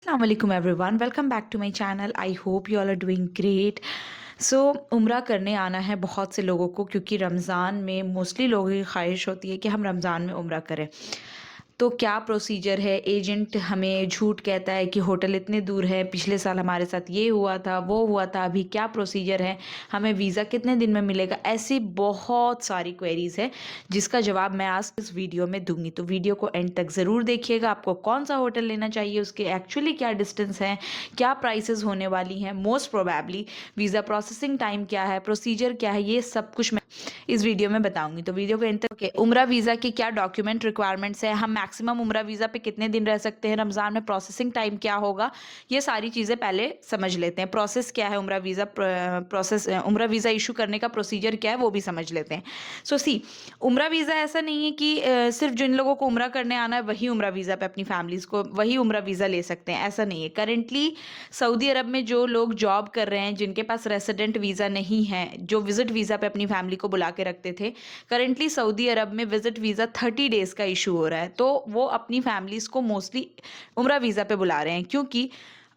Assalamualaikum everyone, welcome back to my channel. I hope you all are doing great. सो उम्रा करने आना है बहुत से लोगों को, क्योंकि रमज़ान में मोस्टली लोगों की ख्वाहिश होती है कि हम रमज़ान में उम्रा करें। तो क्या प्रोसीजर है? एजेंट हमें झूठ कहता है कि होटल इतने दूर है, पिछले साल हमारे साथ ये हुआ था, वो हुआ था, अभी क्या प्रोसीजर है, हमें वीज़ा कितने दिन में मिलेगा? ऐसी बहुत सारी क्वेरीज़ है जिसका जवाब मैं आज इस वीडियो में दूंगी। तो वीडियो को एंड तक ज़रूर देखिएगा। आपको कौन सा होटल लेना चाहिए, उसके एक्चुअली क्या डिस्टेंस है, क्या प्राइसेस होने वाली हैं, most probably visa processing time क्या है, प्रोसीजर क्या है, ये सब कुछ मैं इस वीडियो में बताऊंगी। तो वीडियो को एंड तक उम्रा वीज़ा की क्या डॉक्यूमेंट रिक्वायरमेंट्स है, हम मैक्सिमम उम्रा वीज़ा पे कितने दिन रह सकते हैं, रमज़ान में प्रोसेसिंग टाइम क्या होगा, ये सारी चीज़ें पहले समझ लेते हैं। प्रोसेस क्या है, उम्रा वीज़ा प्रोसेस, उम्रा वीज़ा इशू करने का प्रोसीजर क्या है, वो भी समझ लेते हैं। सो सी, उम्रा वीज़ा ऐसा नहीं है कि सिर्फ जिन लोगों को उम्रा करने आना है वही उम्रा वीज़ा पे अपनी फैमिलीज़ को वही उम्रा वीज़ा ले सकते हैं, ऐसा नहीं है। करेंटली सऊदी अरब में जो लोग जॉब कर रहे हैं, जिनके पास रेसिडेंट वीज़ा नहीं है, जो विजिट वीज़ा पे अपनी फैमिली को बुला के रखते थे, करेंटली सऊदी अरब में विजिट वीज़ा 30 डेज़ का इशू हो रहा है। तो वो अपनी फैमिलीज़ को मोस्टली उम्रा वीज़ा पे बुला रहे हैं, क्योंकि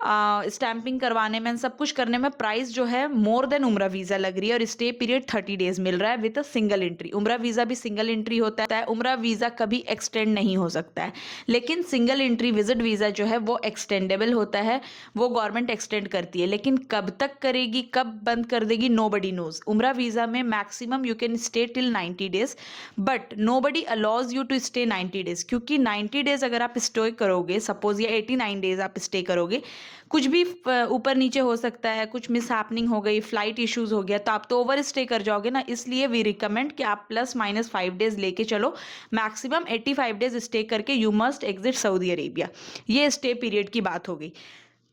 स्टैंपिंग करवाने में, सब कुछ करने में प्राइस जो है मोर देन उम्रा वीज़ा लग रही है, और स्टे पीरियड 30 डेज मिल रहा है विद अ सिंगल एंट्री। उम्रा वीज़ा भी सिंगल एंट्री होता है, उम्रा वीज़ा कभी एक्सटेंड नहीं हो सकता है, लेकिन सिंगल एंट्री विजिट वीज़ा जो है वो एक्सटेंडेबल होता है, वो गवर्नमेंट एक्सटेंड करती है। लेकिन कब तक करेगी, कब बंद कर देगी, नोबडी नोज। उम्रा वीज़ा में maximum you can stay till 90 days, but nobody allows you to stay 90 days, क्योंकि 90 डेज अगर आप स्टे करोगे, सपोज या 89 डेज आप स्टे करोगे, कुछ भी ऊपर नीचे हो सकता है, कुछ मिस हैपनिंग हो गई, फ्लाइट इश्यूज हो गया, तो आप तो ओवर स्टे कर जाओगे ना। इसलिए वी रिकमेंड कि आप ±5 डेज लेके चलो, मैक्सिमम 85 डेज स्टे करके you must exit Saudi Arabia. ये स्टे पीरियड की बात हो गई।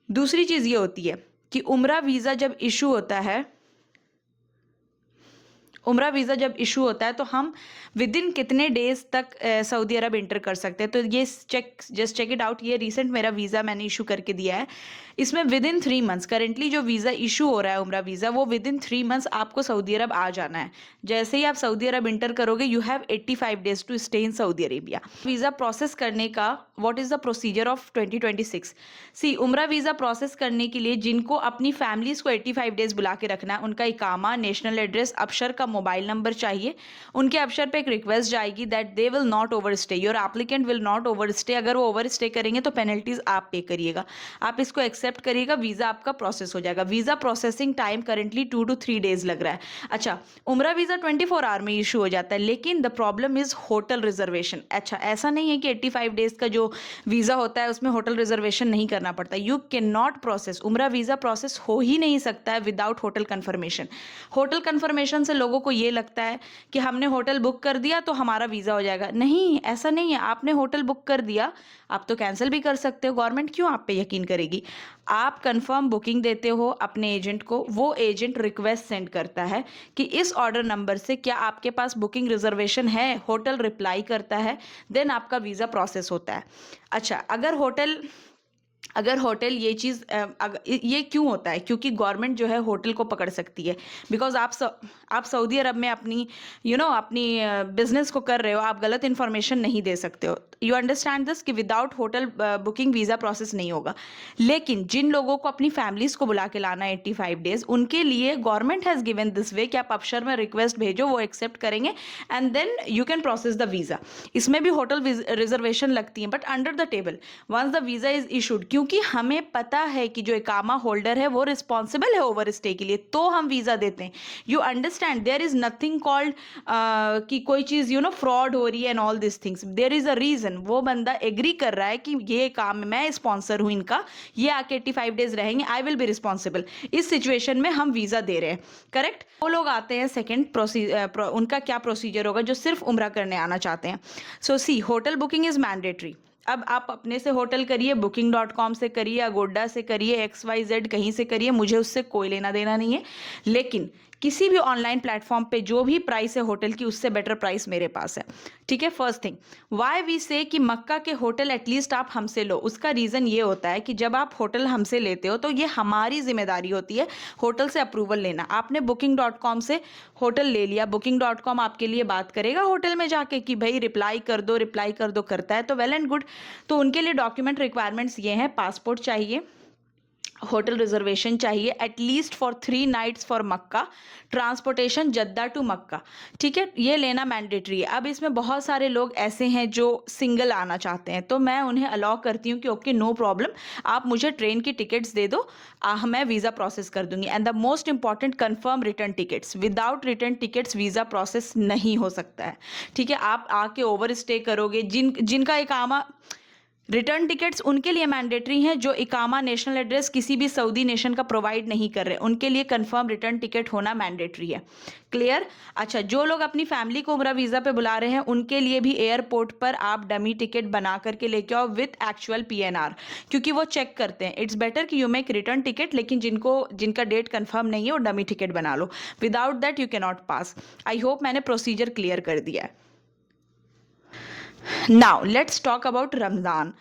दूसरी चीज़ ये होती है कि उम्रा वीज़ा जब इशू होता है तो हम विद इन कितने डेज तक सऊदी अरब इंटर कर सकते हैं। तो ये जस्ट चेक इट आउट। ये रिसेंट मेरा वीज़ा मैंने इशू करके दिया है। इसमें विद इन 3 मंथ्स, करेंटली जो वीज़ा इशू हो रहा है उम्रा वीज़ा, वो विद इन 3 मंथ्स आपको सऊदी अरब आ जाना है। जैसे ही आप सऊदी अरब इंटर करोगे, you have 85 days to stay in Saudi Arabia. Visa process करने का what is the procedure of 2026? See, उम्रा वीज़ा प्रोसेस करने के लिए जिनको अपनी फैमिलीज़ को 85 डेज बुला के रखना है, उनका इकामा, नेशनल एड्रेस, अबशर का मोबाइल नंबर चाहिए। उनके अबशर पे एक रिक्वेस्ट जाएगी that they will not over stay, your applicant will not over stay. अगर वो ओवर स्टे करेंगे तो पेनल्टीज आप पे करिएगा, आप इसको एक्सेप्ट करिएगा, वीज़ा आपका प्रोसेस हो जाएगा। Visa processing time currently 2 to 3 days लग रहा है। अच्छा, उम्रा वीज़ा 24 आवर में इशू हो जाता है, लेकिन the problem is hotel reservation. अच्छा, ऐसा नहीं है कि 85 डेज का जो वीज़ा होता है उसमें होटल रिजर्वेशन नहीं करना पड़ता। यू कैन नॉट प्रोसेस, उम्रा वीज़ा प्रोसेस हो ही नहीं सकता है without hotel confirmation. Hotel confirmation से लोगों को ये लगता है कि हमने होटल बुक कर दिया तो हमारा वीज़ा हो जाएगा। नहीं, ऐसा नहीं है। आपने होटल बुक कर दिया, आप तो कैंसिल भी कर सकते हो, गवर्नमेंट क्यों आप पे यकीन करेगी? आप कंफर्म बुकिंग देते हो अपने एजेंट को, वो एजेंट रिक्वेस्ट सेंड करता है कि इस ऑर्डर नंबर से क्या आपके पास बुकिंग रिजर्वेशन है, होटल रिप्लाई करता है, देन आपका वीज़ा प्रोसेस होता है। अच्छा, अगर होटल ये चीज़ ये क्यों होता है? क्योंकि गवर्नमेंट जो है होटल को पकड़ सकती है, बिकॉज आप सऊदी अरब में अपनी अपनी बिजनेस को कर रहे हो, आप गलत इन्फॉर्मेशन नहीं दे सकते हो। यू अंडरस्टैंड दिस कि without hotel booking visa process नहीं होगा। लेकिन जिन लोगों को अपनी फैमिलीज को बुला के लाना है 85 डेज, उनके लिए government has given this way कि आप अफसर में रिक्वेस्ट भेजो, वो एक्सेप्ट करेंगे and then you can process the visa. इसमें भी होटल रिजर्वेशन लगती है, but under the table once the visa is issued, क्योंकि हमें पता है कि जो इकामा होल्डर है वो रिस्पॉन्सिबल है ओवर स्टे के लिए, तो हम वीज़ा देते हैं। You understand, there is nothing called कि कोई चीज़ फ्रॉड हो रही है and all this things. There is a reason, वो बंदा एग्री कर रहा है कि ये काम मैं स्पॉन्सर हूँ इनका, ये आके 85 डेज रहेंगे, आई विल बी रिस्पॉन्सिबल। इस सिचुएशन में हम वीज़ा दे रहे हैं, करेक्ट। वो लोग आते हैं सेकेंड उनका क्या प्रोसीजर होगा जो सिर्फ उम्रा करने आना चाहते हैं। सो सी, होटल बुकिंग इज मैंडेटरी। अब आप अपने से होटल करिए, booking.com से करिए, अगोडा से करिए, XYZ कहीं से करिए, मुझे उससे कोई लेना देना नहीं है। लेकिन किसी भी ऑनलाइन प्लेटफॉर्म पे जो भी प्राइस है होटल की, उससे बेटर प्राइस मेरे पास है। ठीक है, फर्स्ट थिंग व्हाई वी से कि मक्का के होटल एटलीस्ट आप हमसे लो। उसका रीज़न ये होता है कि जब आप होटल हमसे लेते हो तो ये हमारी जिम्मेदारी होती है होटल से अप्रूवल लेना। आपने booking.com से होटल ले लिया, booking.com आपके लिए बात करेगा होटल में जाके कि भाई रिप्लाई कर दो, रिप्लाई कर दो, करता है तो वेल एंड गुड। तो उनके लिए डॉक्यूमेंट रिक्वायरमेंट्स ये हैं, पासपोर्ट चाहिए, होटल रिजर्वेशन चाहिए at least for 3 nights for Mecca, transportation Jeddah to Mecca. ठीक है, ये लेना मैंडेटरी है। अब इसमें बहुत सारे लोग ऐसे हैं जो सिंगल आना चाहते हैं, तो मैं उन्हें अलाउ करती हूँ कि ओके नो प्रॉब्लम, आप मुझे ट्रेन की टिकट्स दे दो, मैं वीज़ा प्रोसेस कर दूंगी। And the most important, confirm return tickets. Without return tickets visa process नहीं हो सकता है। ठीक है, आप आके ओवर स्टे करोगे, जिनका इकामा, रिटर्न टिकट्स उनके लिए मैंडेटरी हैं जो इकामा, नेशनल एड्रेस किसी भी सऊदी नेशन का प्रोवाइड नहीं कर रहे, उनके लिए कंफर्म रिटर्न टिकट होना मैंडेटरी है। क्लियर? अच्छा, जो लोग अपनी फैमिली को उम्रा वीज़ा पे बुला रहे हैं उनके लिए भी एयरपोर्ट पर आप डमी टिकट बना करके लेके आओ विथ एक्चुअल PNR, क्योंकि वो चेक करते हैं। इट्स बेटर कि यू मेक रिटर्न टिकट, लेकिन जिनका डेट कंफर्म नहीं है वो डमी टिकट बना लो। Without that you can not pass. I hope मैंने प्रोसीजर क्लियर कर दिया है। Now let's talk about Ramzan.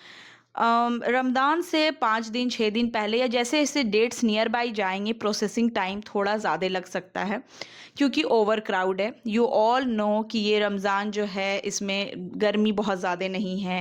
Ramzan से 5 दिन 6 दिन पहले या जैसे जैसे डेट्स नियर बाई जाएंगे, प्रोसेसिंग टाइम थोड़ा ज़्यादा लग सकता है क्योंकि ओवर क्राउड है। यू ऑल नो कि ये रमज़ान जो है इसमें गर्मी बहुत ज़्यादा नहीं है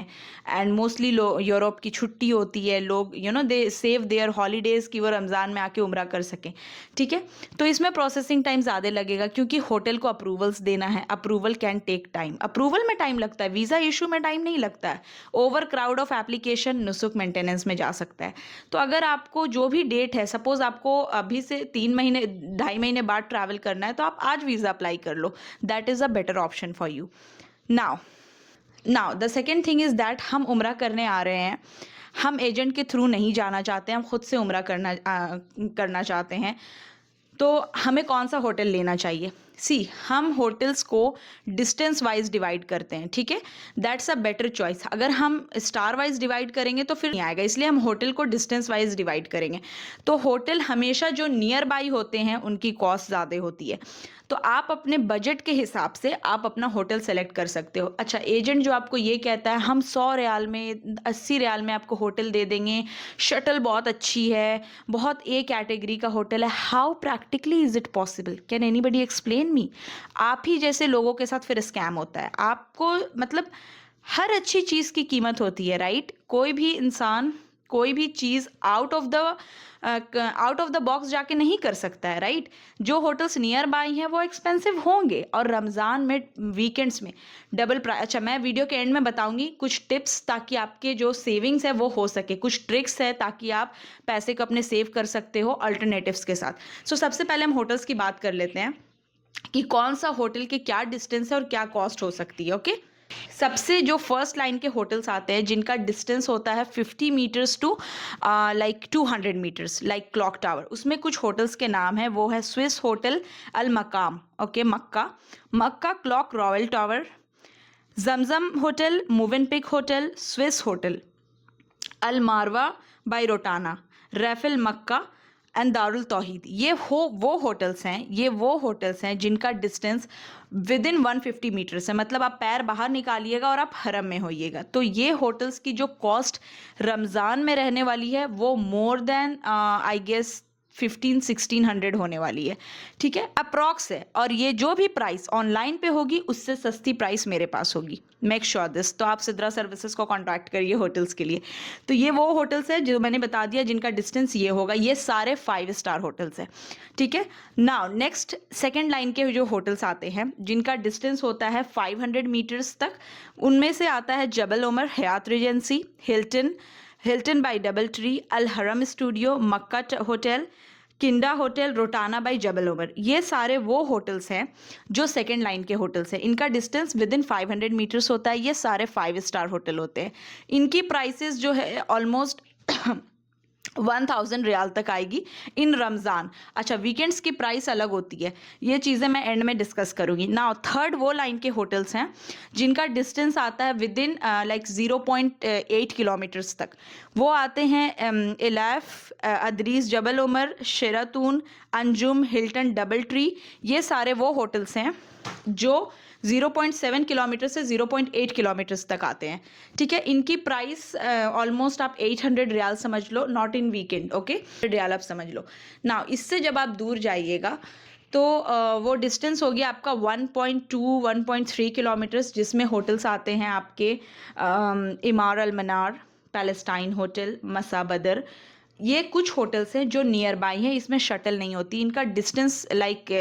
एंड मोस्टली यूरोप की छुट्टी होती है, लोग दे सेव देयर हॉलीडेज़ कि वो रमज़ान में आके उम्रा कर सकें। ठीक है, तो इसमें प्रोसेसिंग टाइम ज़्यादा लगेगा क्योंकि होटल को अप्रूवल्स देना है। Approval can take time, approval में टाइम लगता है, वीज़ा इशू में टाइम नहीं लगता है। Over crowd of application Nusuk maintenance में जा सकता है। तो अगर आपको जो भी डेट है, सपोज आपको अभी से 3 महीने 2.5 महीने बाद ट्रैवल करना है, तो आप आज वीज़ा अप्लाई कर लो, that is a better option for you. Now the second thing is that हम उम्रा करने आ रहे हैं, हम एजेंट के थ्रू नहीं जाना चाहते, हम खुद से उम्रा करना चाहते हैं। तो हमें कौन सा होटल लेना चाहिए? हम होटल्स को डिस्टेंस वाइज डिवाइड करते हैं। ठीक है, दैट्स अ बेटर चॉइस। अगर हम स्टार वाइज डिवाइड करेंगे तो फिर नहीं आएगा, इसलिए हम होटल को डिस्टेंस वाइज डिवाइड करेंगे। तो होटल हमेशा जो नियर बाई होते हैं उनकी कॉस्ट ज़्यादा होती है, तो आप अपने बजट के हिसाब से आप अपना होटल सेलेक्ट कर सकते हो। अच्छा, एजेंट जो आपको ये कहता है हम 100 रियाल में 80 रियाल में आपको होटल दे देंगे, शटल बहुत अच्छी है, बहुत ए कैटेगरी का होटल है, how practically is it possible? Can anybody explain me? आप ही जैसे लोगों के साथ फिर स्कैम होता है। आपको मतलब हर अच्छी चीज़ की कीमत होती है, राइट? कोई भी इंसान कोई भी चीज़ आउट ऑफ द बॉक्स जाके नहीं कर सकता है, राइट? जो होटल्स नियर बाई हैं वो एक्सपेंसिव होंगे, और रमज़ान में वीकेंड्स में डबल प्राइस। अच्छा, मैं वीडियो के एंड में बताऊंगी कुछ टिप्स ताकि आपके जो सेविंग्स है वो हो सके, कुछ ट्रिक्स है ताकि आप पैसे को अपने सेव कर सकते हो अल्टरनेटिव्स के साथ। सबसे पहले हम होटल्स की बात कर लेते हैं कि कौन सा होटल के क्या डिस्टेंस है और क्या कॉस्ट हो सकती है। ओके, सबसे जो फर्स्ट लाइन के होटल्स आते हैं जिनका डिस्टेंस होता है 50 meters to like 200 meters, like clock tower. उसमें कुछ होटल्स के नाम है, वो है Swiss hotel Al Maqam, okay, Mecca clock royal tower, Zamzam hotel, Movenpick hotel, Swiss hotel, Al Marwa by Rotana, Raffles Mecca and Darul Tauhid. ये वो hotels हैं जिनका डिस्टेंस विद इन 150 मीटर्स है, मतलब आप पैर बाहर निकालिएगा और आप हरम में होइएगा। तो ये होटल्स की जो कॉस्ट रमज़ान में रहने वाली है वो मोर देन आई गेस 1500-1600 होने वाली है। ठीक है, अप्रॉक्स है, और ये जो भी प्राइस ऑनलाइन पे होगी उससे सस्ती प्राइस मेरे पास होगी, मेक श्योर दिस। तो आप सिद्रा सर्विसेज को कॉन्टैक्ट करिए होटल्स के लिए। तो ये वो होटल्स है जो मैंने बता दिया जिनका डिस्टेंस ये होगा, ये सारे 5 स्टार होटल्स हैं। ठीक है, नाउ नेक्स्ट सेकेंड लाइन के जो होटल्स आते हैं जिनका डिस्टेंस होता है 500 मीटर्स तक, उनमें से आता है Jabal Omar, Hyatt Regency, Hilton by Double Tree, Al Haram studio, Mecca hotel, Kinda hotel, Rotana by Jabal Omar. ये सारे वो होटल्स हैं जो सेकेंड लाइन के होटल्स हैं, इनका डिस्टेंस विद इन 500 मीटर्स होता है। ये सारे 5 स्टार होटल होते हैं। इनकी प्राइसेस जो है ऑलमोस्ट 1000 रियाल तक आएगी इन रमज़ान। अच्छा, वीकेंड्स की प्राइस अलग होती है, ये चीज़ें मैं एंड में डिस्कस करूँगी। नाउ थर्ड वो लाइन के होटल्स हैं जिनका डिस्टेंस आता है विद इन लाइक 0.8 किलोमीटर्स तक। वो आते हैं Elaf, Adris, Jabal Omar, Sheraton, Anjum, Hilton, Double Tree. ये सारे वो होटल्स हैं जो 0.7 किलोमीटर से 0.8 किलोमीटर्स तक आते हैं। ठीक है, इनकी प्राइस ऑलमोस्ट आप 800 रियाल समझ लो, not in weekend, okay, riyal आप समझ लो। ना इससे जब आप दूर जाइएगा तो वो डिस्टेंस हो गया आपका 1.2 1.3 किलोमीटर्स, जिसमें होटल्स आते हैं आपके इमार अल मनार, पैलेस्टाइन होटल, मसा बदर। ये कुछ होटल्स हैं जो नियर बाई हैं, इसमें शटल नहीं होती। इनका डिस्टेंस लाइक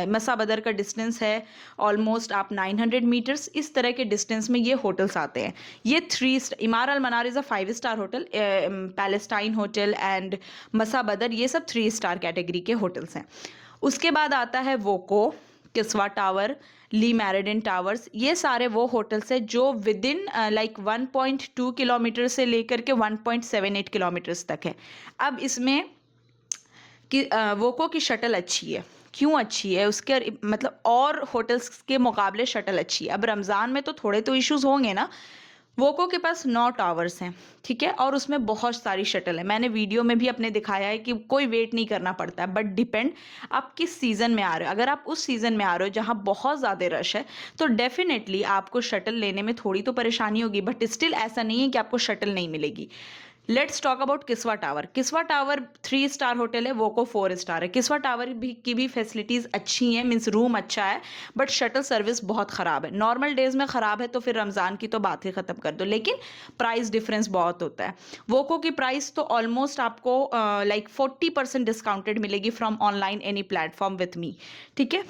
मसा बदर का डिस्टेंस है ऑलमोस्ट आप 900 मीटर्स। इस तरह के डिस्टेंस में ये होटल्स आते हैं। ये 3 Emaar Al Manar is a 5 star hotel, Palestine hotel and Masa Badr ये सब 3 स्टार कैटेगरी के होटल्स हैं। उसके बाद आता है वोको, किस्वा टावर, ली मैरिडन टावर्स। ये सारे वो होटल्स हैं जो विद इन लाइक 1.2 किलोमीटर से लेकर के 1.78 किलोमीटर्स तक है। अब इसमें कि वोको की शटल अच्छी है। क्यों अच्छी है? उसके मतलब और होटल्स के मुकाबले शटल अच्छी है। अब रमज़ान में तो थोड़े तो इश्यूज होंगे ना। वोको के पास 9 टावर्स हैं, ठीक है, और उसमें बहुत सारी शटल है। मैंने वीडियो में भी अपने दिखाया है कि कोई वेट नहीं करना पड़ता है, बट डिपेंड आप किस सीज़न में आ रहे हो। अगर आप उस सीज़न में आ रहे हो जहाँ बहुत ज़्यादा रश है तो डेफिनेटली आपको शटल लेने में थोड़ी तो परेशानी होगी, बट स्टिल ऐसा नहीं है कि आपको शटल नहीं मिलेगी। Let's talk about किस्वा tower. किस्वा tower 3 star hotel है, वोको 4 स्टार है। किस्वा टावर की भी फैसिलिटीज़ अच्छी हैं, मीन्स रूम अच्छा है, बट शटल सर्विस बहुत ख़राब है। नॉर्मल डेज़ में ख़राब है तो फिर रमज़ान की तो बात ही ख़त्म कर दो, लेकिन प्राइस डिफरेंस बहुत होता है। वोको की प्राइस तो ऑलमोस्ट आपको लाइक 40% डिस्काउंटेड मिलेगी from online any platform with me, ठीक है।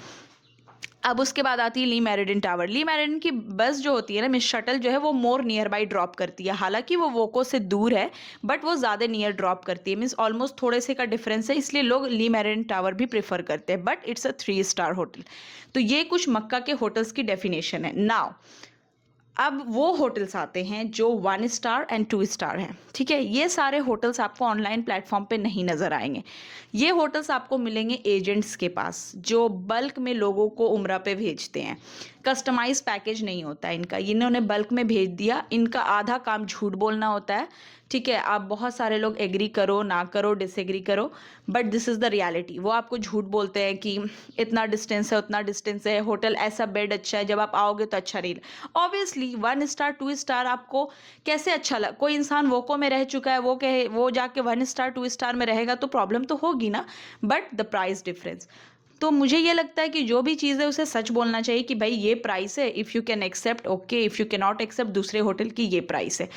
अब उसके बाद आती है ली मैरिडन टावर। ली मैरिडन की बस जो होती है ना, मिस शटल जो है वो मोर नियर बाई ड्रॉप करती है। हालांकि वो वोको से दूर है बट वो ज़्यादा नियर ड्रॉप करती है, मीन्स ऑलमोस्ट थोड़े से का डिफरेंस है, इसलिए लोग ली मैरिडन टावर भी प्रेफर करते हैं, but it's a 3 star hotel. तो ये कुछ मक्का के होटल्स की डेफिनेशन है। नाउ अब वो होटल्स आते हैं जो 1 स्टार एंड 2 स्टार हैं, ठीक है। ये सारे होटल्स आपको ऑनलाइन प्लेटफॉर्म पे नहीं नज़र आएंगे। ये होटल्स आपको मिलेंगे एजेंट्स के पास जो बल्क में लोगों को उम्रा पे भेजते हैं। कस्टमाइज पैकेज नहीं होता है इनका, इन्होंने बल्क में भेज दिया। इनका आधा काम झूठ बोलना होता है, ठीक है। आप बहुत सारे लोग एग्री करो ना करो, डिसएग्री करो, but this is the reality. वो आपको झूठ बोलते हैं कि इतना डिस्टेंस है, उतना डिस्टेंस है, होटल ऐसा, बेड अच्छा है, जब आप आओगे तो अच्छा नहीं। ऑब्वियसली 1 स्टार 2 स्टार आपको कैसे अच्छा लग, कोई इंसान वोको में रह चुका है, वो कहे वो जाके 1 स्टार 2 स्टार में रहेगा तो प्रॉब्लम तो होगी ना, बट द प्राइस डिफरेंस। तो मुझे ये लगता है कि जो भी चीज़ है उसे सच बोलना चाहिए कि भाई ये प्राइस है, if you can accept okay, if you can not accept दूसरे होटल की ये प्राइस है।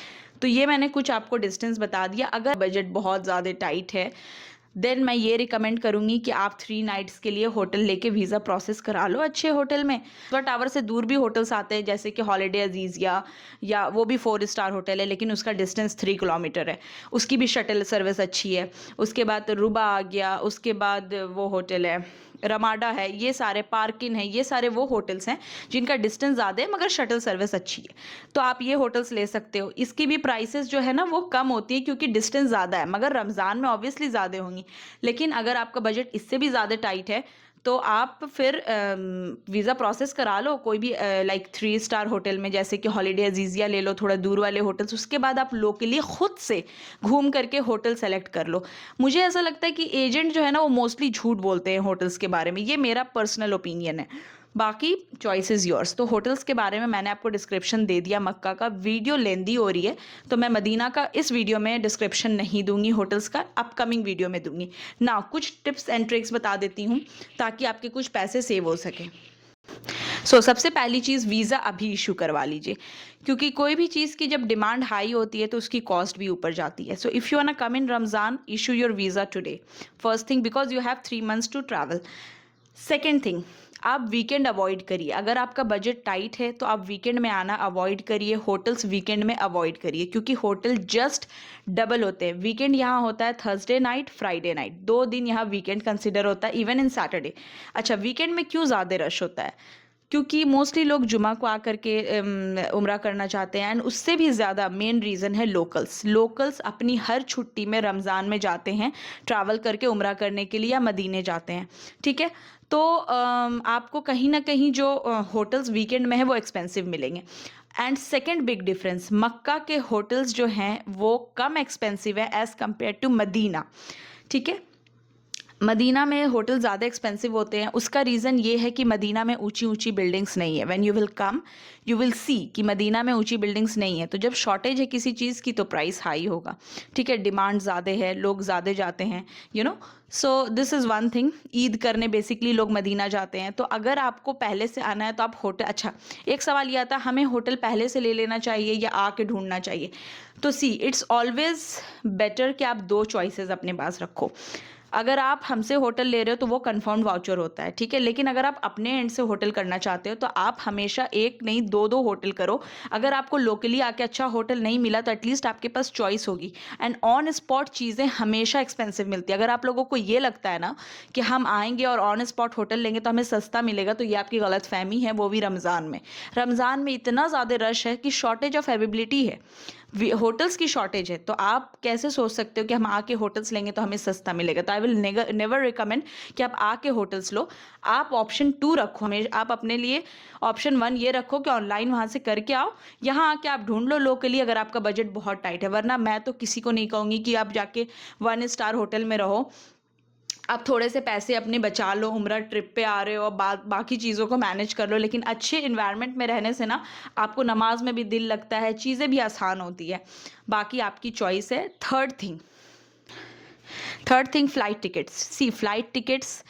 तो ये मैंने कुछ आपको डिस्टेंस बता दिया। अगर बजट बहुत ज़्यादा टाइट है देन मैं ये रिकमेंड करूँगी कि आप 3 नाइट्स के लिए होटल लेके वीज़ा प्रोसेस करा लो अच्छे होटल में। तो टावर से दूर भी होटल्स आते हैं जैसे कि हॉलिडे अजीज़िया, या वो भी 4 स्टार होटल है लेकिन उसका डिस्टेंस 3 किलोमीटर है, उसकी भी शटल सर्विस अच्छी है। उसके बाद रुबा आ गया, उसके बाद वो होटल है रमाडा है, ये सारे पार्किन है, ये सारे वो होटल्स हैं जिनका डिस्टेंस ज़्यादा है मगर शटल सर्विस अच्छी है। तो आप ये होटल्स ले सकते हो। इसकी भी प्राइसेस जो है ना वो कम होती है क्योंकि डिस्टेंस ज़्यादा है, मगर रमज़ान में ऑब्वियसली ज़्यादा होंगी। लेकिन अगर आपका बजट इससे भी ज़्यादा टाइट है तो आप फिर वीज़ा प्रोसेस करा लो कोई भी लाइक 3 स्टार होटल में, जैसे कि हॉलिडे अजीज़िया ले लो, थोड़ा दूर वाले होटल्स। उसके बाद आप लोकली खुद से घूम करके होटल सेलेक्ट कर लो। मुझे ऐसा लगता है कि एजेंट जो है ना वो मोस्टली झूठ बोलते हैं होटल्स के बारे में, ये मेरा पर्सनल ओपिनियन है। बाकी चॉइस इज़ योर्स। तो होटल्स के बारे में मैंने आपको डिस्क्रिप्शन दे दिया। मक्का का वीडियो लेंदी हो रही है तो मैं मदीना का इस वीडियो में डिस्क्रिप्शन नहीं दूंगी, होटल्स का अपकमिंग वीडियो में दूंगी ना। कुछ टिप्स एंड ट्रिक्स बता देती हूँ ताकि आपके कुछ पैसे सेव हो सके। सबसे पहली चीज़, वीज़ा अभी इशू करवा लीजिए, क्योंकि कोई भी चीज़ की जब डिमांड हाई होती है तो उसकी कॉस्ट भी ऊपर जाती है। So if you want to come in Ramzan, issue your visa today first thing, because you have 3 months to travel. Second thing, आप वीकेंड अवॉइड करिए। अगर आपका बजट टाइट है तो आप वीकेंड में आना अवॉइड करिए, होटल्स वीकेंड में अवॉइड करिए, क्योंकि होटल जस्ट डबल होते हैं। वीकेंड यहाँ होता है थर्सडे नाइट, फ्राइडे नाइट, 2 दिन यहाँ वीकेंड कंसिडर होता है, इवन इन सैटरडे। अच्छा, वीकेंड में क्यों ज़्यादा रश होता है? क्योंकि मोस्टली लोग जुमा को आकर के उम्रा करना चाहते हैं, एंड उससे भी ज़्यादा मेन रीज़न है लोकल्स। लोकल्स अपनी हर छुट्टी में रमज़ान में जाते हैं ट्रैवल करके उम्रा करने के लिए, या मदीने जाते हैं, ठीक है। तो आपको कहीं ना कहीं जो होटल्स वीकेंड में है वो एक्सपेंसिव मिलेंगे। एंड सेकेंड बिग डिफरेंस, मक्का के होटल्स जो हैं वो कम एक्सपेंसिव है एज़ कम्पेयर टू मदीना, ठीक है। मदीना में होटल ज़्यादा एक्सपेंसिव होते हैं। उसका रीज़न ये है कि मदीना में ऊंची ऊंची बिल्डिंग्स नहीं है। When you will come you will see कि मदीना में ऊंची बिल्डिंग्स नहीं है, तो जब शॉर्टेज है किसी चीज़ की तो प्राइस हाई होगा, ठीक है। डिमांड ज़्यादा है, लोग ज़्यादा जाते हैं, you know. So this is one thing. Eid करने बेसिकली लोग मदीना जाते हैं। तो अगर आपको पहले से आना है तो आप होटल, अच्छा एक सवाल ये आता है हमें होटल पहले से ले लेना चाहिए या आके ढूंढना चाहिए। तो सी इट्स ऑलवेज बेटर कि आप दो चॉइसेस अपने पास रखो। अगर आप हमसे होटल ले रहे हो तो वो कंफर्म्ड वाउचर होता है, ठीक है। लेकिन अगर आप अपने एंड से होटल करना चाहते हो तो आप हमेशा एक नहीं दो दो होटल करो। अगर आपको लोकली आके अच्छा होटल नहीं मिला तो एटलीस्ट आपके पास चॉइस होगी। एंड ऑन स्पॉट चीज़ें हमेशा एक्सपेंसिव मिलती है। अगर आप लोगों को ये लगता है ना कि हम आएंगे और ऑन स्पॉट होटल लेंगे तो हमें सस्ता मिलेगा, तो ये आपकी गलत फहमी है, वो भी रमज़ान में। रमज़ान में इतना ज़्यादा रश है कि शॉर्टेज ऑफ अवेबिलिटी है, होटल्स की शॉर्टेज है। तो आप कैसे सोच सकते हो कि हम आके होटल्स लेंगे तो हमें सस्ता मिलेगा। तो आई विल नेवर रिकमेंड कि आप आके होटल्स लो। आप ऑप्शन 2 रखो, हमें आप अपने लिए ऑप्शन 1 ये रखो कि ऑनलाइन वहाँ से करके आओ, यहाँ आके आप ढूंढ लो लोकली, अगर आपका बजट बहुत टाइट है। वरना मैं तो किसी को नहीं कहूँगी कि आप जाके 1 स्टार होटल में रहो। आप थोड़े से पैसे अपने बचा लो, उम्रा ट्रिप पे आ रहे हो, और बाकी चीज़ों को मैनेज कर लो। लेकिन अच्छे इन्वायरमेंट में रहने से ना आपको नमाज में भी दिल लगता है, चीज़ें भी आसान होती है। बाकी आपकी चॉइस है। Third thing flight tickets. See flight tickets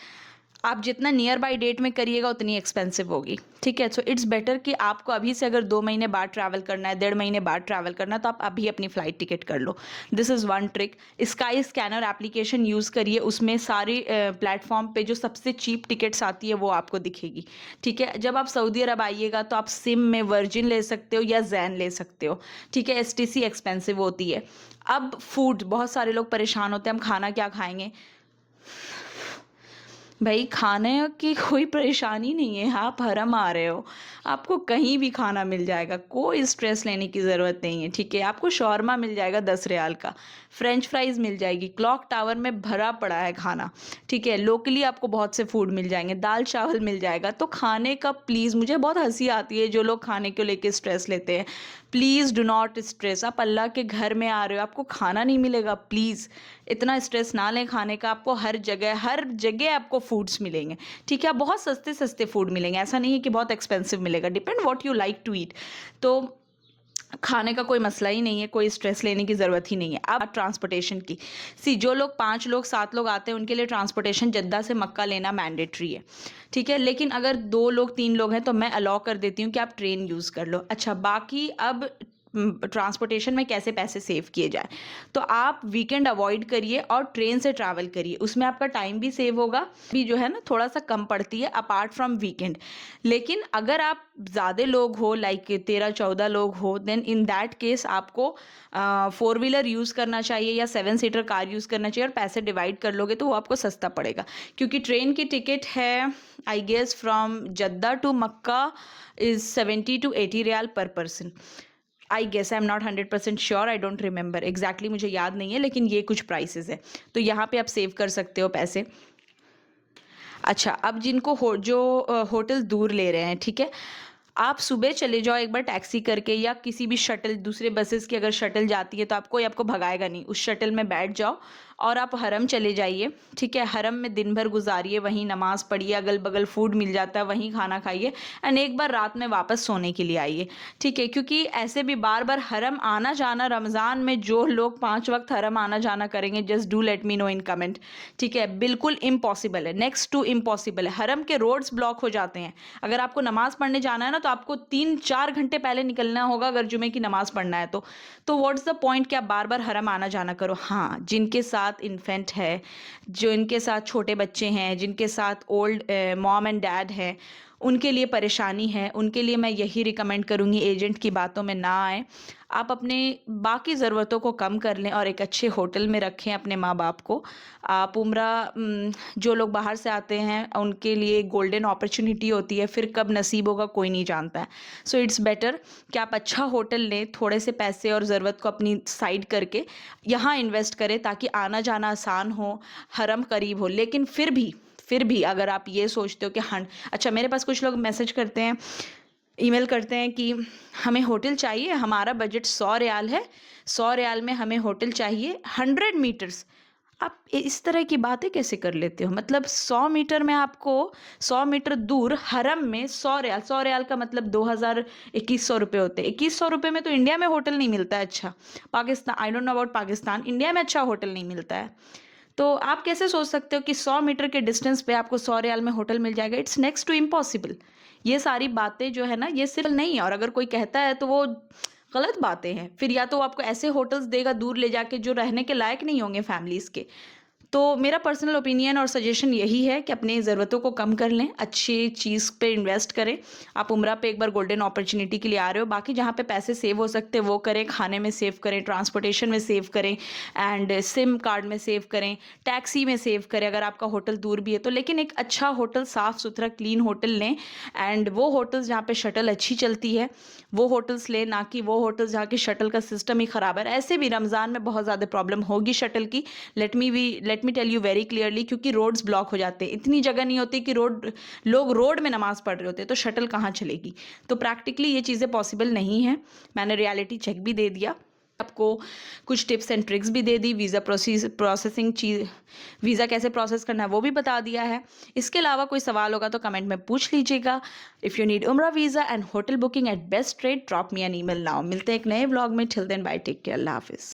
आप जितना नियर बाई डेट में करिएगा उतनी एक्सपेंसिव होगी, ठीक है। सो इट्स बेटर कि आपको अभी से अगर 2 महीने बाद ट्रैवल करना है, 1.5 महीने बाद ट्रैवल करना है, तो आप अभी अपनी फ़्लाइट टिकट कर लो। This is one trick. Skyscanner application use करिए, उसमें सारी प्लेटफॉर्म पे जो सबसे चीप टिकट्स आती है वो आपको दिखेगी, ठीक है। जब आप सऊदी अरब आइएगा तो आप सिम में वर्जिन ले सकते हो या जैन ले सकते हो, ठीक है। STC एक्सपेंसिव होती है। अब फूड, बहुत सारे लोग परेशान होते हैं हम खाना क्या खाएंगे। भाई खाने की कोई परेशानी नहीं है, आप हरम आ रहे हो, आपको कहीं भी खाना मिल जाएगा, कोई स्ट्रेस लेने की ज़रूरत नहीं है, ठीक है। आपको शौरमा मिल जाएगा 10 रियाल का, फ्रेंच फ्राइज़ मिल जाएगी, क्लॉक टावर में भरा पड़ा है खाना, ठीक है। लोकली आपको बहुत से फूड मिल जाएंगे, दाल चावल मिल जाएगा। तो खाने का प्लीज़, मुझे बहुत हंसी आती है जो लोग खाने को लेके स्ट्रेस लेते हैं। Please do not stress. आप अल्लाह के घर में आ रहे हो, आपको खाना नहीं मिलेगा, प्लीज़ इतना स्ट्रेस ना लें खाने का। आपको हर जगह आपको फूड्स मिलेंगे, ठीक है। बहुत सस्ते सस्ते फूड मिलेंगे, ऐसा नहीं है कि बहुत एक्सपेंसिव मिलेगा। Depend what you like to eat. तो खाने का कोई मसला ही नहीं है, कोई स्ट्रेस लेने की ज़रूरत ही नहीं है। अब ट्रांसपोर्टेशन की, जो लोग 5 लोग 7 लोग आते हैं उनके लिए ट्रांसपोर्टेशन जद्दा से मक्का लेना मैंडेटरी है, ठीक है। लेकिन अगर 2 लोग 3 लोग हैं तो मैं अलाउ कर देती हूँ कि आप ट्रेन यूज़ कर लो। अच्छा, बाकी अब ट्रांसपोर्टेशन में कैसे पैसे सेव किए जाए, तो आप वीकेंड अवॉइड करिए और ट्रेन से ट्रैवल करिए, उसमें आपका टाइम भी सेव होगा, भी जो है ना थोड़ा सा कम पड़ती है अपार्ट फ्रॉम वीकेंड। लेकिन अगर आप ज़्यादा लोग हो, लाइक 13-14 लोग हो, देन इन दैट केस आपको 4 व्हीलर यूज़ करना चाहिए या 7 सीटर कार यूज़ करना चाहिए, और पैसे डिवाइड कर लोगे तो वो आपको सस्ता पड़ेगा। क्योंकि ट्रेन की टिकट है I guess from Jeddah to Mecca is 70 to 80 riyal per person. I guess, I am not 100% sure, I don't remember exactly, मुझे याद नहीं है, लेकिन ये कुछ प्राइसेस है। तो यहाँ पे आप सेव कर सकते हो पैसे। अच्छा, अब जिनको होटल दूर ले रहे हैं, ठीक है, आप सुबह चले जाओ एक बार टैक्सी करके या किसी भी शटल, दूसरे बसेस की अगर शटल जाती है तो आपको भगाएगा नहीं, उस शटल में बैठ जाओ और आप हरम चले जाइए, ठीक है। हरम में दिन भर गुजारिए, वहीं नमाज पढ़िए, अगल बगल फूड मिल जाता है, वहीं खाना खाइए, एंड एक बार रात में वापस सोने के लिए आइए, ठीक है। क्योंकि ऐसे भी बार बार हरम आना जाना, रमज़ान में जो लोग 5 वक्त हरम आना जाना करेंगे, just do let me know in comment, ठीक है। बिल्कुल इम्पॉसिबल है, नेक्स्ट टू इम्पॉसिबल है। हरम के रोड्स ब्लॉक हो जाते हैं। अगर आपको नमाज पढ़ने जाना है ना तो आपको 3-4 घंटे पहले निकलना होगा, अगर जुमे की नमाज पढ़ना है तो व्हाट्स द पॉइंट कि आप बार बार हरम आना जाना करो। हाँ, जिनके साथ इन्फेंट है, जो इनके साथ छोटे बच्चे हैं, जिनके साथ ओल्ड मॉम एंड डैड है, उनके लिए परेशानी है, उनके लिए मैं यही रिकमेंड करूँगी एजेंट की बातों में ना आएँ। आप अपने बाकी ज़रूरतों को कम कर लें और एक अच्छे होटल में रखें अपने माँ-बाप को। आप जो लोग बाहर से आते हैं उनके लिए गोल्डन अपॉर्च्युनिटी होती है, फिर कब नसीब होगा कोई नहीं जानता है। सो इट्स बेटर कि आप अच्छा होटल लें, थोड़े से पैसे और ज़रूरत को अपनी साइड करके यहाँ इन्वेस्ट करें ताकि आना-जाना आसान हो, हरम करीब हो। लेकिन फिर भी अगर आप ये सोचते हो कि अच्छा मेरे पास कुछ लोग मैसेज करते हैं, ईमेल करते हैं कि हमें होटल चाहिए, हमारा बजट 100 रियाल है, 100 रियाल में हमें होटल चाहिए 100 मीटर्स। आप इस तरह की बातें कैसे कर लेते हो? मतलब 100 मीटर में आपको 100 मीटर दूर हरम में 100 रियाल का मतलब 2000 2100 रुपए होते हैं। 2100 रुपए में तो इंडिया में होटल नहीं मिलता है अच्छा। Pakistan, I don't know about Pakistan, India में अच्छा होटल नहीं मिलता है। तो आप कैसे सोच सकते हो कि 100 मीटर के डिस्टेंस पे आपको 100 रियाल में होटल मिल जाएगा? It's next to impossible. ये सारी बातें जो है ना, ये सिर्फ नहीं है, और अगर कोई कहता है तो वो गलत बातें हैं। फिर या तो वो आपको ऐसे होटल्स देगा दूर ले जाके जो रहने के लायक नहीं होंगे फैमिलीज़ के। तो मेरा पर्सनल ओपिनियन और सजेशन यही है कि अपनी ज़रूरतों को कम कर लें, अच्छी चीज़ पे इन्वेस्ट करें। आप उम्रा पे एक बार गोल्डन अपॉर्च्युनिटी के लिए आ रहे हो, बाकी जहाँ पे पैसे सेव हो सकते हैं वो करें, खाने में सेव करें, ट्रांसपोर्टेशन में सेव करें एंड सिम कार्ड में सेव करें, टैक्सी में सेव करें अगर आपका होटल दूर भी है तो। लेकिन एक अच्छा होटल, साफ़-सुथरा क्लीन होटल लें एंड वो होटल्स जहाँ पे शटल अच्छी चलती है, वो होटल्स लें, ना कि वो होटल्स जहाँ की शटल का सिस्टम ही ख़राब है। ऐसे भी रमज़ान में बहुत ज़्यादा प्रॉब्लम होगी शटल की। Let me tell you very clearly, क्योंकि रोड्स ब्लॉक हो जाते हैं, इतनी जगह नहीं होती कि लोग रोड में नमाज पढ़ रहे होते हैं, तो शटल कहाँ चलेगी? तो प्रैक्टिकली ये चीज़ें पॉसिबल नहीं है। मैंने रियलिटी चेक भी दे दिया, आपको कुछ टिप्स एंड ट्रिक्स भी दे दी, वीज़ा कैसे प्रोसेस करना है वो भी बता दिया है। इसके अलावा कोई सवाल होगा तो कमेंट में पूछ लीजिएगा। If you need umrah visa and hotel booking at best rate, drop me an email now. मिलते हैं एक नए व्लॉग में। Till then bye, take care, अल्लाह हाफ़िज़।